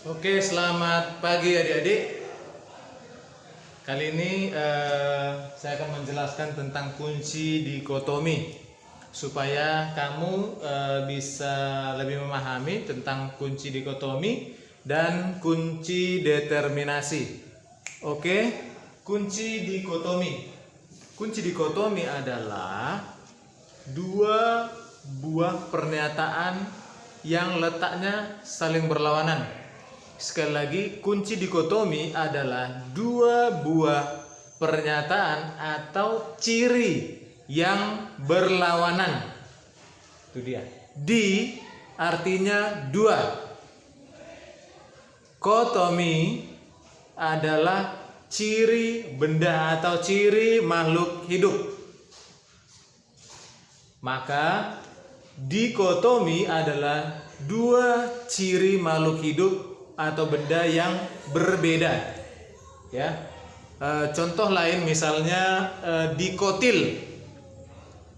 Oke, selamat pagi adik-adik. Kali ini saya akan menjelaskan tentang kunci dikotomi supaya kamu bisa lebih memahami tentang kunci dikotomi dan kunci determinasi. Oke, kunci dikotomi. Kunci dikotomi adalah dua buah pernyataan yang letaknya saling berlawanan. Sekali lagi, kunci dikotomi adalah dua buah pernyataan atau ciri yang berlawanan. Itu dia. Di artinya dua. Kotomi adalah ciri benda atau ciri makhluk hidup. Maka dikotomi adalah dua ciri makhluk hidup atau benda yang berbeda, ya. Contoh lain misalnya dikotil.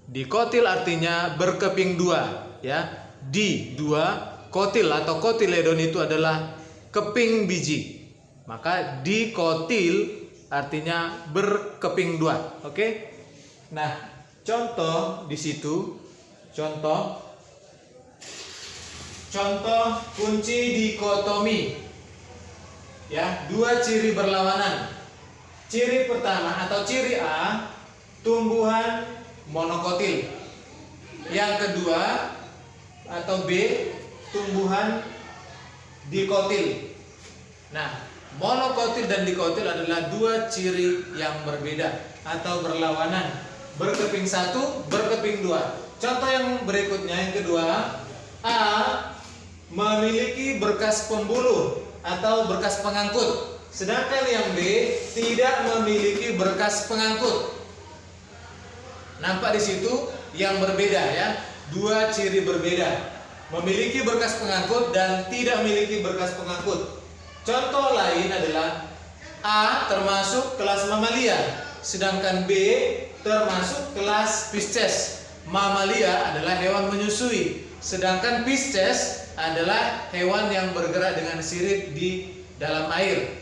Dikotil artinya berkeping dua, ya. Di dua, kotil atau kotiledon itu adalah keping biji. Maka dikotil artinya berkeping dua, oke? Nah, contoh di situ, contoh kunci dikotomi, ya, dua ciri berlawanan. Ciri pertama atau ciri A, tumbuhan monokotil. Yang kedua atau B, tumbuhan dikotil. Nah, monokotil dan dikotil adalah dua ciri yang berbeda atau berlawanan. Berkeping satu, berkeping dua. Contoh yang berikutnya, yang kedua, A memiliki berkas pembuluh atau berkas pengangkut, sedangkan yang B tidak memiliki berkas pengangkut. Nampak di situ yang berbeda, ya, dua ciri berbeda, memiliki berkas pengangkut dan tidak memiliki berkas pengangkut. Contoh lain adalah A termasuk kelas mamalia, sedangkan B termasuk kelas Pisces. Mamalia adalah hewan menyusui, sedangkan Pisces adalah hewan yang bergerak dengan sirip di dalam air,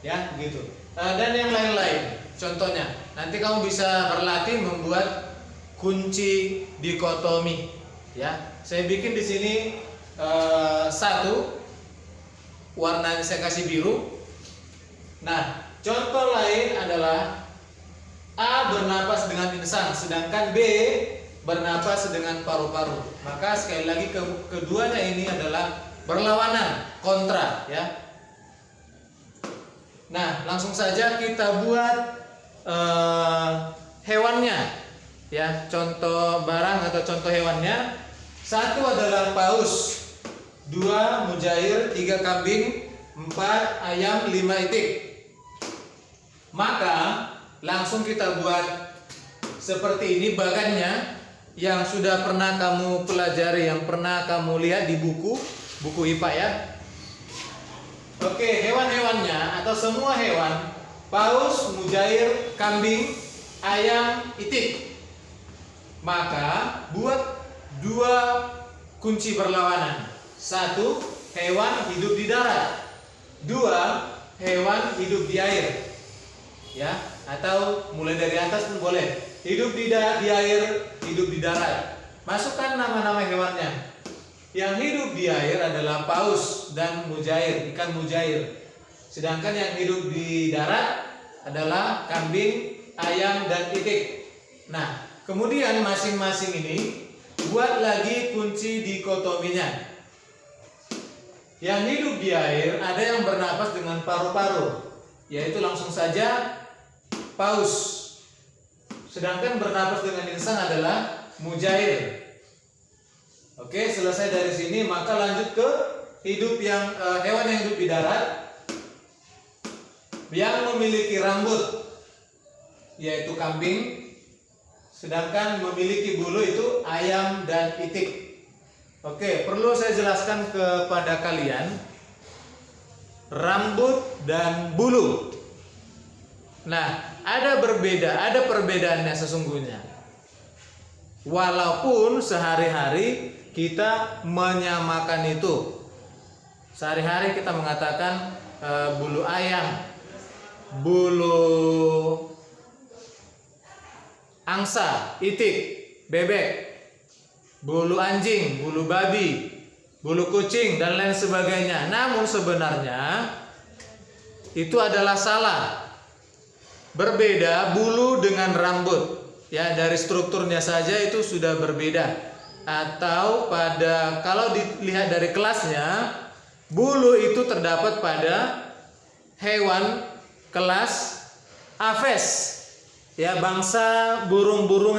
ya, begitu. Dan yang lain-lain. Contohnya, nanti kamu bisa berlatih membuat kunci dikotomi, ya. Saya bikin di sini satu, warnanya saya kasih biru. Nah, contoh lain adalah A bernapas dengan insang, sedangkan B bernapas dengan paru-paru. Maka sekali lagi keduanya ini adalah berlawanan, kontra, ya. Nah, langsung saja kita buat hewannya, ya. Contoh barang atau contoh hewannya. Satu adalah paus, dua mujair, tiga kambing, empat ayam, lima itik. Maka langsung kita buat seperti ini bagannya, yang sudah pernah kamu pelajari, yang pernah kamu lihat di buku IPA, ya. Oke, hewan-hewannya atau semua hewan, paus, mujair, kambing, ayam, itik. Maka buat dua kunci berlawanan. Satu, hewan hidup di darat. Dua, hewan hidup di air, ya, atau mulai dari atas pun boleh. Hidup di air, hidup di darat. Masukkan nama-nama hewannya. Yang hidup di air adalah paus dan mujair, ikan mujair. Sedangkan yang hidup di darat adalah kambing, ayam, dan itik. Nah, kemudian masing-masing ini buat lagi kunci dikotominya. Yang hidup di air ada yang bernapas dengan paru-paru, yaitu langsung saja paus. Sedangkan bernapas dengan insang adalah mujair. Oke, selesai dari sini, maka lanjut ke hidup yang hewan yang hidup di darat yang memiliki rambut, yaitu kambing. Sedangkan memiliki bulu itu ayam dan itik. Oke, perlu saya jelaskan kepada kalian rambut dan bulu. Nah, ada perbedaannya sesungguhnya. Walaupun sehari-hari kita menyamakan itu. Sehari-hari kita mengatakan bulu ayam, bulu angsa, itik, bebek, bulu anjing, bulu babi, bulu kucing, dan lain sebagainya. Namun sebenarnya itu adalah salah. Berbeda bulu dengan rambut. Ya, dari strukturnya saja itu sudah berbeda. Atau kalau dilihat dari kelasnya, bulu itu terdapat pada hewan kelas Aves. Ya, bangsa burung-burung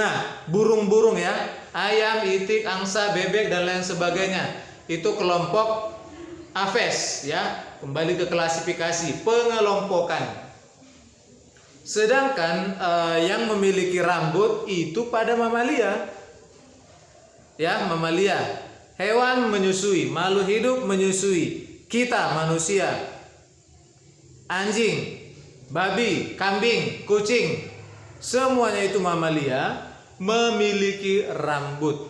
ya, ayam, itik, angsa, bebek, dan lain sebagainya. Itu kelompok Aves ya. Kembali ke klasifikasi pengelompokan. Sedangkan yang memiliki rambut itu pada mamalia. Ya, mamalia. Hewan menyusui, makhluk hidup menyusui. Kita manusia, anjing, babi, kambing, kucing, semuanya itu mamalia memiliki rambut.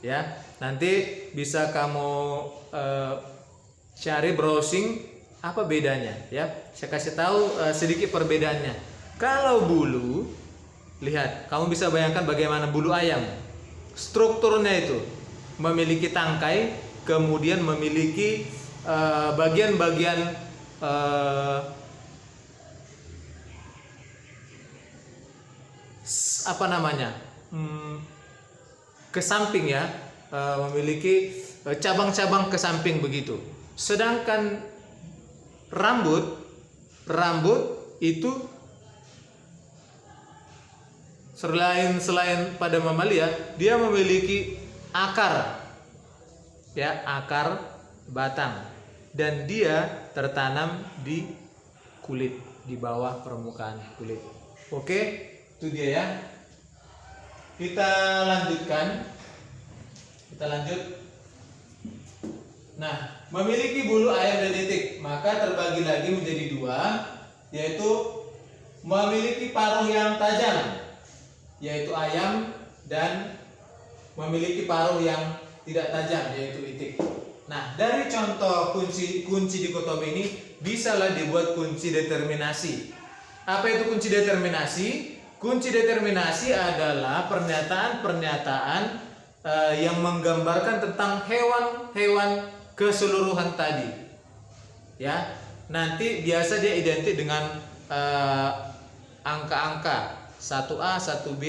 Ya, nanti bisa kamu cari browsing apa bedanya ya. Saya kasih tahu sedikit perbedaannya. Kalau bulu, lihat, kamu bisa bayangkan bagaimana bulu ayam. Strukturnya itu memiliki tangkai, kemudian memiliki bagian-bagian ke samping ya, memiliki cabang-cabang ke samping begitu. Sedangkan rambut itu selain pada mamalia, dia memiliki akar ya, akar batang, dan dia tertanam di kulit, di bawah permukaan kulit. Oke, itu dia ya. Kita lanjut. Nah, memiliki bulu ayam dan itik, maka terbagi lagi menjadi dua, yaitu memiliki paruh yang tajam, yaitu ayam, dan memiliki paruh yang tidak tajam, yaitu itik. Nah, dari contoh kunci dikotomi ini bisalah dibuat kunci determinasi. Apa itu kunci determinasi? Kunci determinasi adalah pernyataan-pernyataan yang menggambarkan tentang hewan-hewan keseluruhan tadi. Ya, nanti biasa dia identik dengan angka-angka 1A, 1B,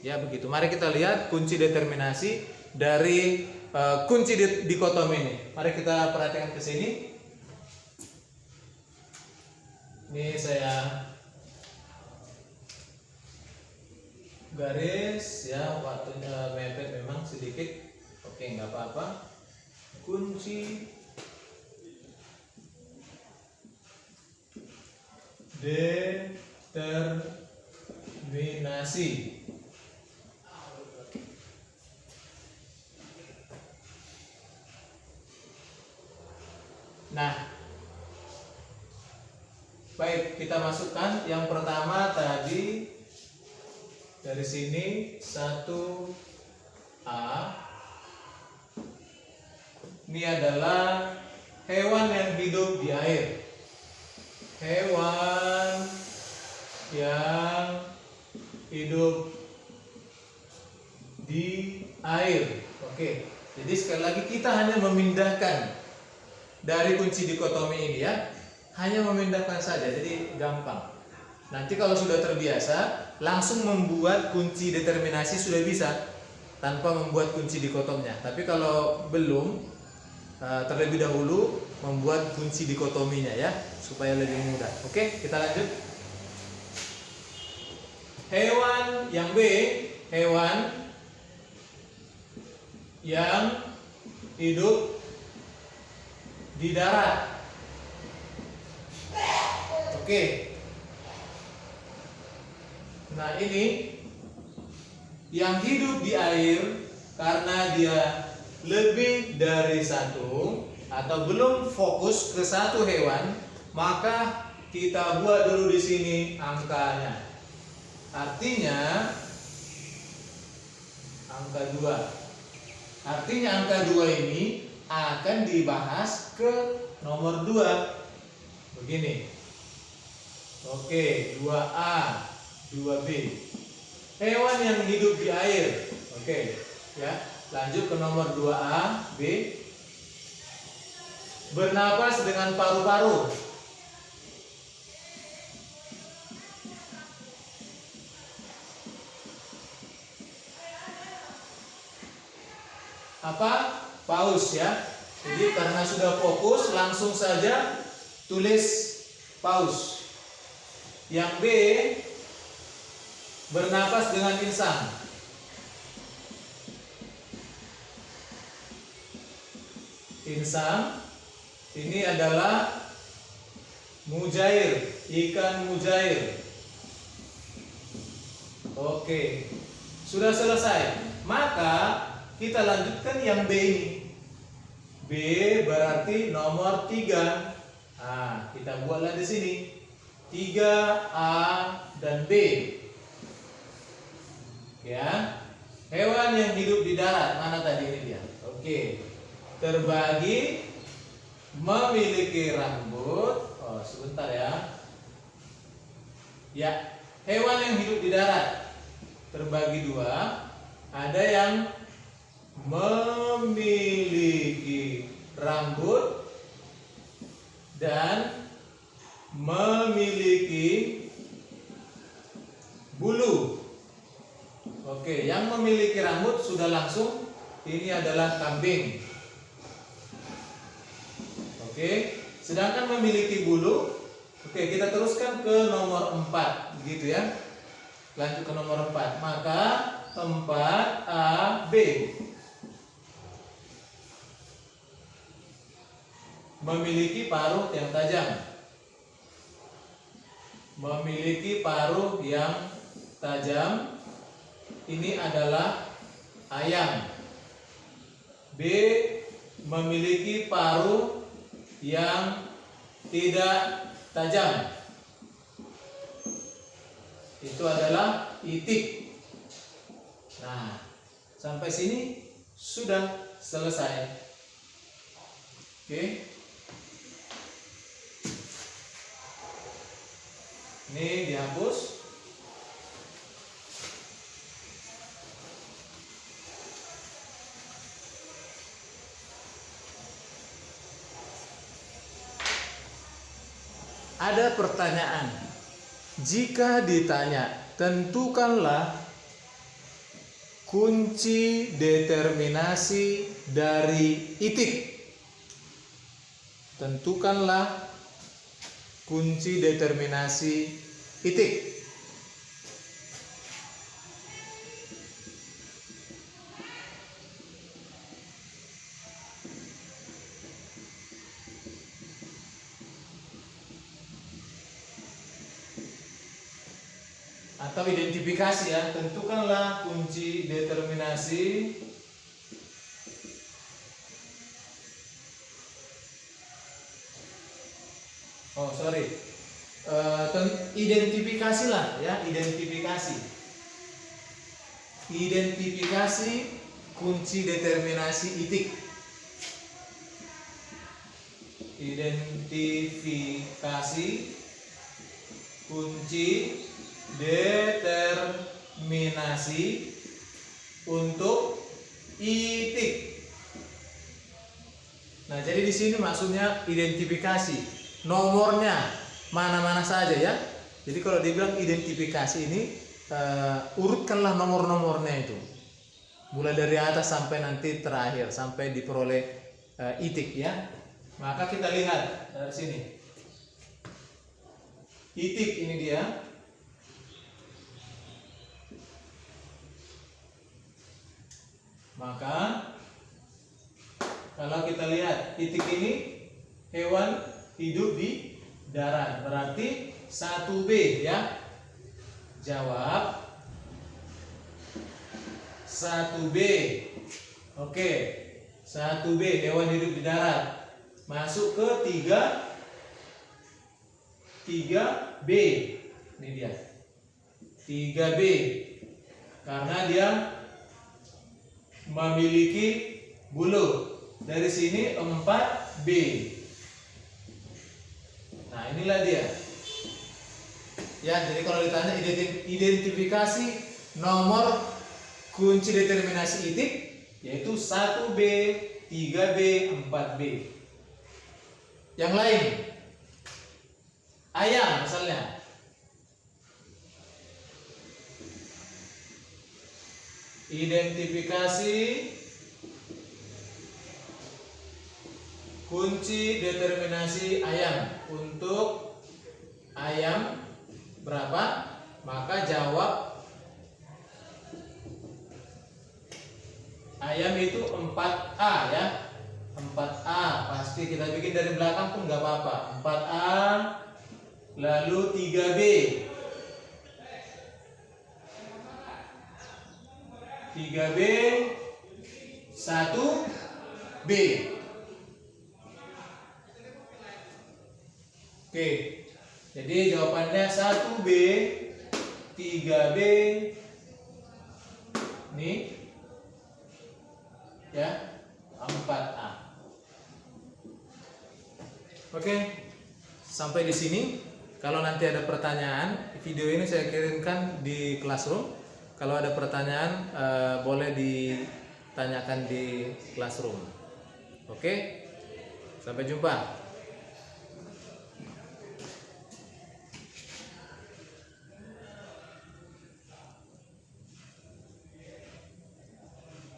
ya begitu. Mari kita lihat kunci determinasi dari kunci dikotomi ini. Mari kita perhatikan ke sini. Ini saya garis ya, waktunya mepet memang sedikit. Oke, nggak apa-apa. Kunci determinasi. Nah, baik, kita masukkan yang pertama tadi dari sini 1A. Ini adalah hewan yang hidup di air. Hewan yang hidup di air. Oke. Jadi sekali lagi kita hanya memindahkan dari kunci dikotomi ini ya. Hanya memindahkan saja, jadi gampang. Nanti kalau sudah terbiasa, langsung membuat kunci determinasi sudah bisa tanpa membuat kunci dikotomnya. Tapi kalau belum, terlebih dahulu membuat kunci dikotominya ya, supaya lebih mudah. Oke, kita lanjut. Hewan yang B, hewan yang hidup di darat. Oke. Nah, ini yang hidup di air karena dia lebih dari satu atau belum fokus ke satu hewan, maka kita buat dulu di sini angkanya. Artinya angka 2. Artinya angka 2 ini akan dibahas ke nomor 2. Begini. Oke, 2A, 2B. Hewan yang hidup di air. Oke, ya. Lanjut ke nomor 2A, B. Bernapas dengan paru-paru. Apa? Paus ya. Jadi karena sudah fokus, langsung saja tulis paus. Yang B, bernapas dengan insang. Insang ini adalah mujair, ikan mujair. Oke, sudah selesai. Maka kita lanjutkan yang B ini. B berarti nomor 3. Nah, kita buatlah di sini 3A dan B. Ya. Hewan yang hidup di darat, mana tadi ini dia? Oke. Terbagi, memiliki rambut. Oh, sebentar ya. Ya, hewan yang hidup di darat terbagi 2. Ada yang memiliki rambut dan memiliki bulu. Oke, yang memiliki rambut sudah langsung, ini adalah kambing. Oke, sedangkan memiliki bulu, oke, kita teruskan ke nomor 4, begitu ya. Lanjut ke nomor 4, maka 4AB. Memiliki paruh yang tajam. Memiliki paruh yang tajam. Ini adalah ayam. B, memiliki paruh yang tidak tajam. Itu adalah itik. Nah, sampai sini sudah selesai. Oke. Ini dihapus. Ada pertanyaan. Jika ditanya, tentukanlah kunci determinasi dari itik. Tentukanlah kunci determinasi itik. Atau identifikasi ya, tentukanlah kunci determinasi identifikasilah ya, identifikasi kunci determinasi itik. Identifikasi kunci determinasi untuk itik. Nah, jadi di sini maksudnya identifikasi nomornya mana-mana saja ya. Jadi kalau dibilang identifikasi ini urutkanlah nomor-nomornya itu, mulai dari atas sampai nanti terakhir sampai diperoleh itik ya. Maka kita lihat dari sini. Itik ini dia. Maka kalau kita lihat itik ini hewan hidup di darat, berarti 1B ya. Jawab 1B. Oke, 1B hewan hidup di darat. Masuk ke 3B. Ini dia 3B, karena dia memiliki bulu. dari sini 4B. Nah, inilah dia. Ya, jadi kalau ditanya identifikasi nomor kunci determinasi itik, yaitu 1B, 3B, 4B. Yang lain, ayam misalnya. Identifikasi kunci determinasi ayam. Untuk ayam berapa? Maka jawab ayam itu 4A ya. 4A pasti kita bikin dari belakang pun nggak apa-apa. 4A, lalu 3B. 3B, 1B. Oke, jadi jawabannya 1B, 3B, nih ya, 4A. Oke, sampai di sini. Kalau nanti ada pertanyaan, video ini saya kirimkan di Classroom. Kalau ada pertanyaan, boleh ditanyakan di Classroom. Oke, sampai jumpa.